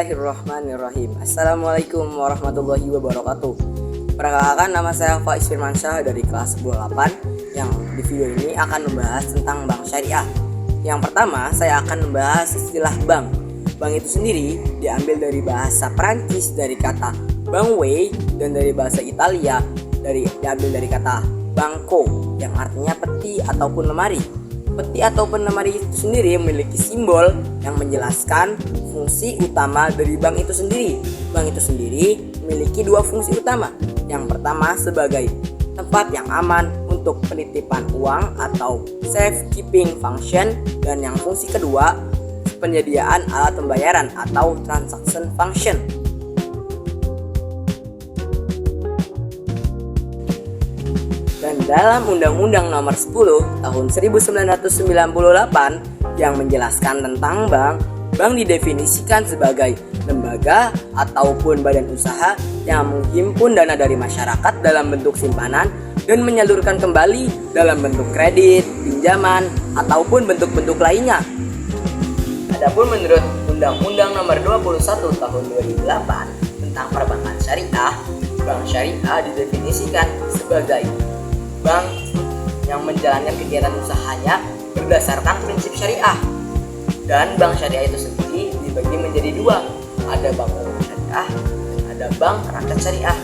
Bismillahirrahmanirrahim. Assalamualaikum warahmatullahi wabarakatuh. Perkenalkan, nama saya Faiz Firmansyah dari kelas 10-8 yang di video ini akan membahas tentang bank syariah. Yang pertama, saya akan membahas istilah bank. Bank itu sendiri diambil dari bahasa Perancis dari kata banque, dan dari bahasa Italia diambil dari kata banco yang artinya peti ataupun lemari. Peti ataupun lemari itu sendiri memiliki simbol yang menjelaskan fungsi utama dari bank itu sendiri. Bank itu sendiri memiliki dua fungsi utama. Yang pertama sebagai tempat yang aman untuk penitipan uang atau safekeeping function, dan yang fungsi kedua penyediaan alat pembayaran atau transaction function. Dan dalam Undang-Undang Nomor 10 Tahun 1998 yang menjelaskan tentang bank didefinisikan sebagai lembaga ataupun badan usaha yang menghimpun dana dari masyarakat dalam bentuk simpanan dan menyalurkan kembali dalam bentuk kredit, pinjaman, ataupun bentuk-bentuk lainnya. Adapun menurut Undang-Undang Nomor 21 Tahun 2008 tentang perbankan syariah, bank syariah didefinisikan sebagai bank yang menjalankan kegiatan usahanya berdasarkan prinsip syariah. Dan bank syariah itu sendiri dibagi menjadi dua, ada bank umum syariah dan ada bank rakyat syariah.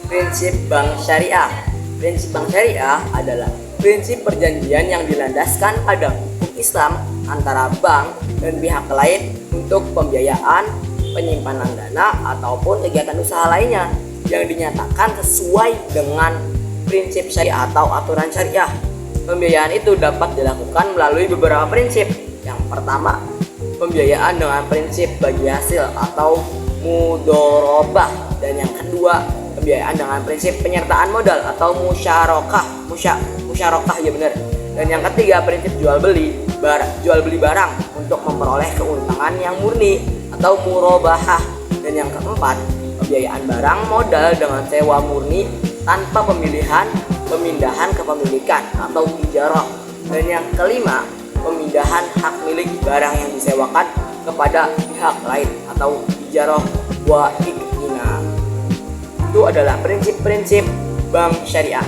Prinsip bank syariah. Prinsip bank syariah adalah prinsip perjanjian yang dilandaskan pada hukum Islam antara bank dan pihak lain untuk pembiayaan, penyimpanan dana, ataupun kegiatan usaha lainnya yang dinyatakan sesuai dengan prinsip syariah atau aturan syariah. Pembiayaan itu dapat dilakukan melalui beberapa prinsip. Yang pertama, pembiayaan dengan prinsip bagi hasil atau mudorobah, dan yang kedua, pembiayaan dengan prinsip penyertaan modal atau musyarakah ya benar. Dan yang ketiga, prinsip jual beli barang untuk memperoleh keuntungan yang murni atau murabahah. Dan yang keempat, pembiayaan barang modal dengan sewa murni tanpa pemindahan kepemilikan atau ijarah. Dan yang kelima, pemindahan hak milik barang yang disewakan kepada pihak lain atau ijarah wa iktina. Itu adalah prinsip-prinsip bank syariah.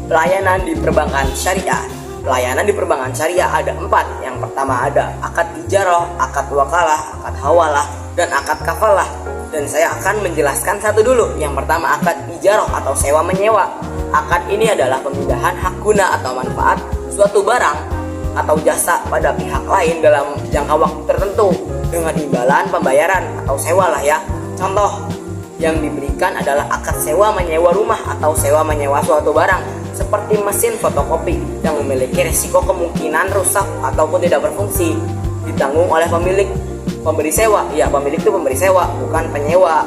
Pelayanan di perbankan syariah. Pelayanan di perbankan syariah ada 4. Yang pertama ada akad ijarah, akad wakalah, akad hawalah, dan akad kafalah. Dan saya akan menjelaskan satu dulu. Yang pertama akad ijarah atau sewa menyewa. Akad ini adalah pemindahan hak guna atau manfaat suatu barang atau jasa pada pihak lain dalam jangka waktu tertentu dengan imbalan pembayaran atau sewa lah ya. Contoh yang diberikan adalah akad sewa menyewa rumah atau sewa menyewa suatu barang seperti mesin fotokopi yang memiliki risiko kemungkinan rusak ataupun tidak berfungsi, ditanggung oleh pemberi sewa. Ya, pemilik itu pemberi sewa, bukan penyewa.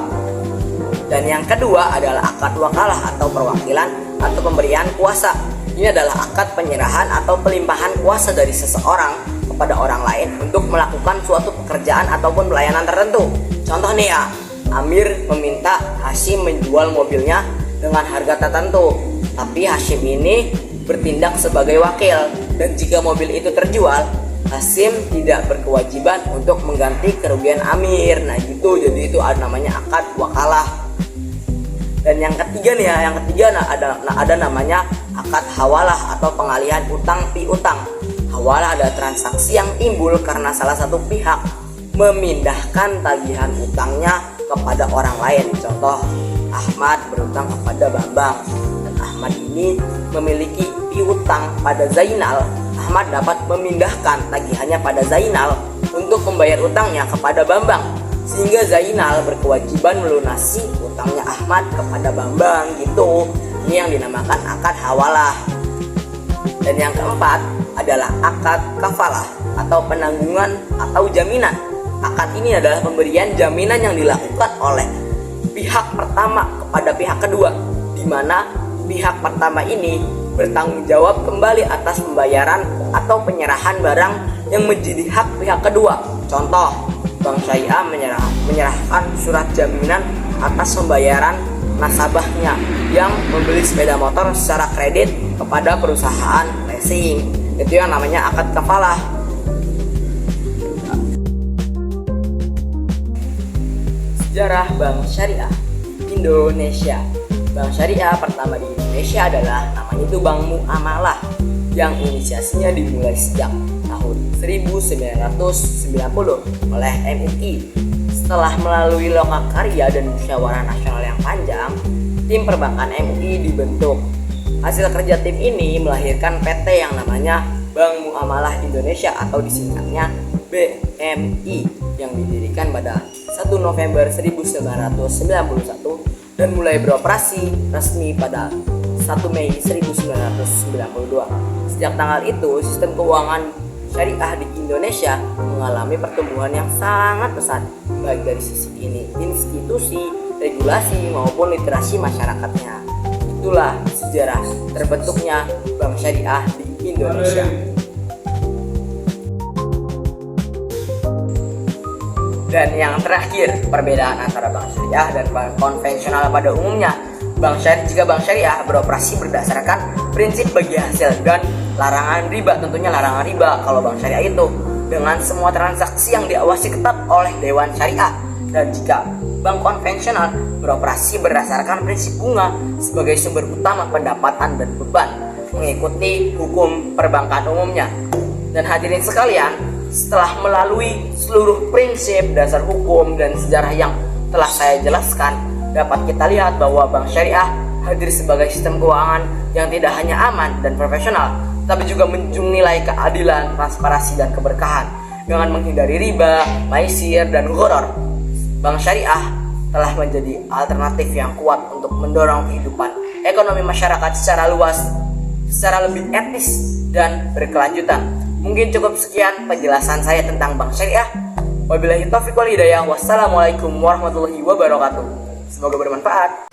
Dan yang kedua adalah akad wakalah atau perwakilan atau pemberian kuasa. Ini adalah akad penyerahan atau pelimpahan kuasa dari seseorang kepada orang lain untuk melakukan suatu pekerjaan ataupun pelayanan tertentu. Contoh nih ya, Amir meminta Hashim menjual mobilnya dengan harga tertentu, tapi Hashim ini bertindak sebagai wakil, dan jika mobil itu terjual, Hashim tidak berkewajiban untuk mengganti kerugian Amir. Nah gitu, jadi itu namanya akad wakalah. Dan yang ketiga nih ya, ada namanya akad hawalah atau pengalihan utang piutang. Hawalah adalah transaksi yang timbul karena salah satu pihak memindahkan tagihan utangnya kepada orang lain. Contoh, Ahmad berutang kepada Bambang, dan Ahmad ini memiliki piutang pada Zainal. Ahmad dapat memindahkan tagihannya pada Zainal untuk membayar utangnya kepada Bambang, sehingga Zainal berkewajiban melunasi utangnya Ahmad kepada Bambang gitu. Ini yang dinamakan akad hawalah. Dan yang keempat adalah akad kafalah atau penanggungan atau jaminan. Akad ini adalah pemberian jaminan yang dilakukan oleh pihak pertama kepada pihak kedua, di mana pihak pertama ini bertanggung jawab kembali atas pembayaran atau penyerahan barang yang menjadi hak pihak kedua. Contoh, Bank Syariah menyerahkan surat jaminan atas pembayaran nasabahnya yang membeli sepeda motor secara kredit kepada perusahaan leasing. Itu yang namanya akad kafalah. Sejarah Bank Syariah Indonesia. Bank Syariah pertama di Indonesia adalah namanya itu Bank Muamalah, yang inisiasinya dimulai sejak tahun 1990 oleh MUI. Setelah melalui lokakarya dan musyawarah nasional yang panjang, tim perbankan MUI dibentuk. Hasil kerja tim ini melahirkan PT yang namanya Bank Muamalah Indonesia atau disingkatnya BMI, yang didirikan pada 1 November 1991 dan mulai beroperasi resmi pada 1 Mei 1992. Sejak tanggal itu, sistem keuangan syariah di Indonesia mengalami pertumbuhan yang sangat pesat, baik dari sisi institusi, regulasi maupun literasi masyarakatnya. Itulah sejarah terbentuknya Bank Syariah di Indonesia. Dan yang terakhir, perbedaan antara bank syariah dan bank konvensional pada umumnya. Jika bank syariah beroperasi berdasarkan prinsip bagi hasil dan larangan riba, tentunya larangan riba kalau bank syariah itu, dengan semua transaksi yang diawasi ketat oleh Dewan Syariah. Dan jika bank konvensional beroperasi berdasarkan prinsip bunga sebagai sumber utama pendapatan dan beban, mengikuti hukum perbankan umumnya. Dan hadirin sekalian, setelah melalui seluruh prinsip, dasar hukum, dan sejarah yang telah saya jelaskan, dapat kita lihat bahwa bank syariah hadir sebagai sistem keuangan yang tidak hanya aman dan profesional, tapi juga menjunjung nilai keadilan, transparansi, dan keberkahan dengan menghindari riba, maisir, dan gharar. Bank syariah telah menjadi alternatif yang kuat untuk mendorong kehidupan ekonomi masyarakat secara luas, secara lebih etis dan berkelanjutan. Mungkin cukup sekian penjelasan saya tentang bank syariah. Wabillahi taufiq wal hidayah. Wassalamualaikum warahmatullahi wabarakatuh. Semoga bermanfaat.